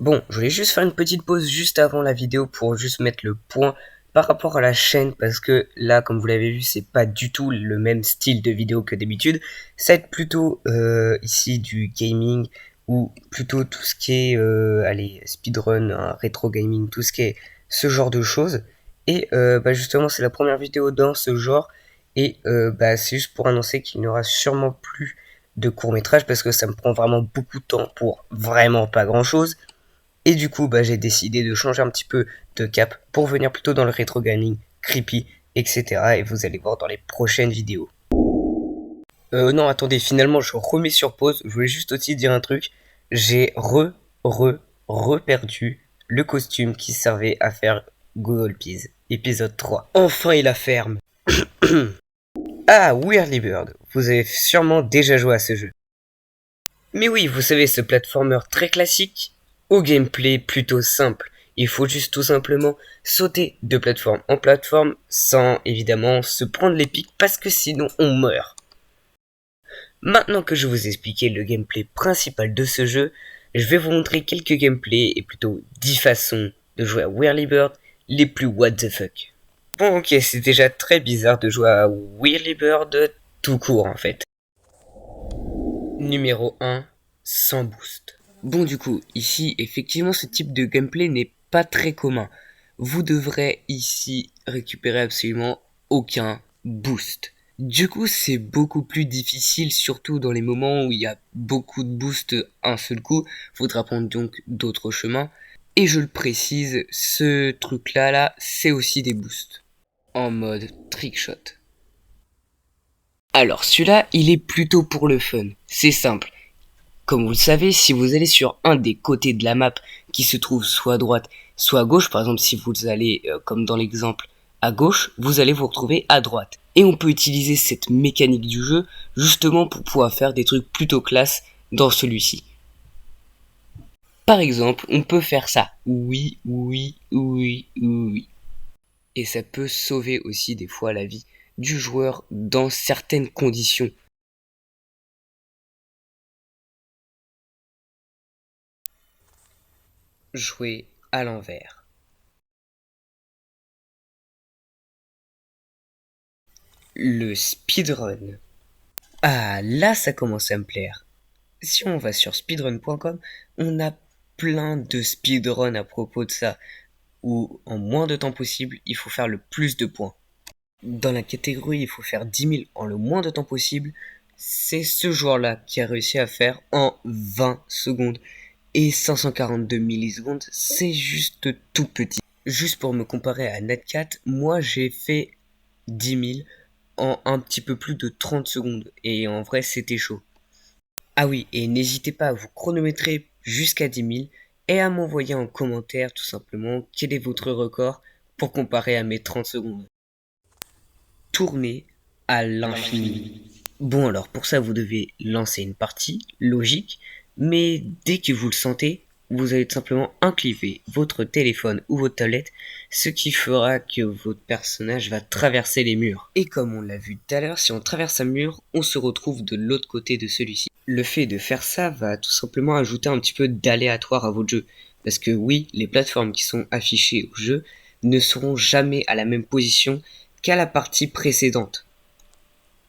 Bon, je voulais juste faire une petite pause juste avant la vidéo pour juste mettre le point par rapport à la chaîne parce que là, comme vous l'avez vu, c'est pas du tout le même style de vidéo que d'habitude. Ça va être plutôt ici du gaming ou plutôt tout ce qui est allez, speedrun, rétro gaming, tout ce qui est ce genre de choses. Et justement, c'est la première vidéo dans ce genre et c'est juste pour annoncer qu'il n'y aura sûrement plus de court métrage parce que ça me prend vraiment beaucoup de temps pour vraiment pas grand chose. Et du coup, j'ai décidé de changer un petit peu de cap pour venir plutôt dans le rétro gaming, creepy, etc. Et vous allez voir dans les prochaines vidéos. Non, attendez, finalement, je remets sur pause. Je voulais juste aussi dire un truc. J'ai reperdu le costume qui servait à faire Google Peas, épisode 3. Enfin, il la ferme. Ah, Whirly Bird. Vous avez sûrement déjà joué à ce jeu. Mais oui, vous savez, ce platformer très classique, au gameplay plutôt simple. Il faut juste tout simplement sauter de plateforme en plateforme sans évidemment se prendre les pics parce que sinon on meurt. Maintenant que je vous ai expliqué le gameplay principal de ce jeu, je vais vous montrer quelques gameplays et plutôt 10 façons de jouer à Whirly Bird les plus what the fuck. Bon ok, c'est déjà très bizarre de jouer à Whirly Bird tout court en fait. Numéro 1, sans boost. Bon du coup, ici, effectivement, ce type de gameplay n'est pas très commun. Vous devrez ici récupérer absolument aucun boost. Du coup, c'est beaucoup plus difficile, surtout dans les moments où il y a beaucoup de boost un seul coup. Faudra prendre donc d'autres chemins. Et je le précise, ce truc-là, c'est aussi des boosts. En mode trickshot. Alors, celui-là, il est plutôt pour le fun. C'est simple. Comme vous le savez, si vous allez sur un des côtés de la map qui se trouve soit à droite, soit à gauche, par exemple si vous allez, comme dans l'exemple, à gauche, vous allez vous retrouver à droite. Et on peut utiliser cette mécanique du jeu justement pour pouvoir faire des trucs plutôt classe dans celui-ci. Par exemple, on peut faire ça. Oui, oui, oui, oui. Et ça peut sauver aussi des fois la vie du joueur dans certaines conditions. Jouer à l'envers. Le speedrun. Ah, là, ça commence à me plaire. Si on va sur speedrun.com, on a plein de speedruns à propos de ça, où en moins de temps possible, il faut faire le plus de points. Dans la catégorie, il faut faire 10 000 en le moins de temps possible. C'est ce joueur-là qui a réussi à faire en 20 secondes. Et 542 millisecondes, c'est juste tout petit. Juste pour me comparer à Netcat, moi j'ai fait 10 000 en un petit peu plus de 30 secondes. Et en vrai, c'était chaud. Ah oui, et n'hésitez pas à vous chronométrer jusqu'à 10 000 et à m'envoyer en commentaire tout simplement quel est votre record pour comparer à mes 30 secondes. Tournez à l'infini. Bon alors pour ça vous devez lancer une partie, logique, mais dès que vous le sentez, vous allez tout simplement incliver votre téléphone ou votre tablette, ce qui fera que votre personnage va traverser les murs. Et comme on l'a vu tout à l'heure, si on traverse un mur, on se retrouve de l'autre côté de celui-ci. Le fait de faire ça va tout simplement ajouter un petit peu d'aléatoire à votre jeu. Parce que oui, les plateformes qui sont affichées au jeu ne seront jamais à la même position qu'à la partie précédente.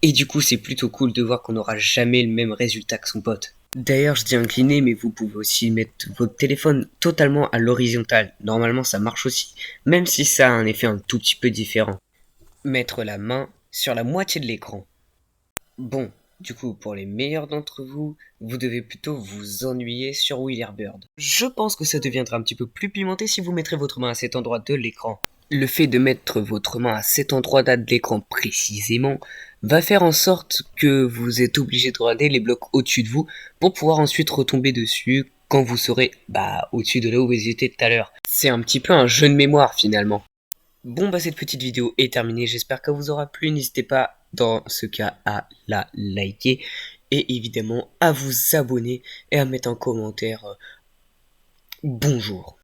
Et du coup, c'est plutôt cool de voir qu'on n'aura jamais le même résultat que son pote. D'ailleurs, je dis incliné, mais vous pouvez aussi mettre votre téléphone totalement à l'horizontale. Normalement, ça marche aussi, même si ça a un effet un tout petit peu différent. Mettre la main sur la moitié de l'écran. Bon, du coup, pour les meilleurs d'entre vous, vous devez plutôt vous ennuyer sur Whirlybird. Je pense que ça deviendra un petit peu plus pimenté si vous mettrez votre main à cet endroit de l'écran. Le fait de mettre votre main à cet endroit-là de l'écran précisément va faire en sorte que vous êtes obligé de regarder les blocs au-dessus de vous pour pouvoir ensuite retomber dessus quand vous serez au-dessus de là où vous étiez tout à l'heure. C'est un petit peu un jeu de mémoire finalement. Bon cette petite vidéo est terminée, j'espère qu'elle vous aura plu, n'hésitez pas dans ce cas à la liker et évidemment à vous abonner et à mettre un commentaire bonjour.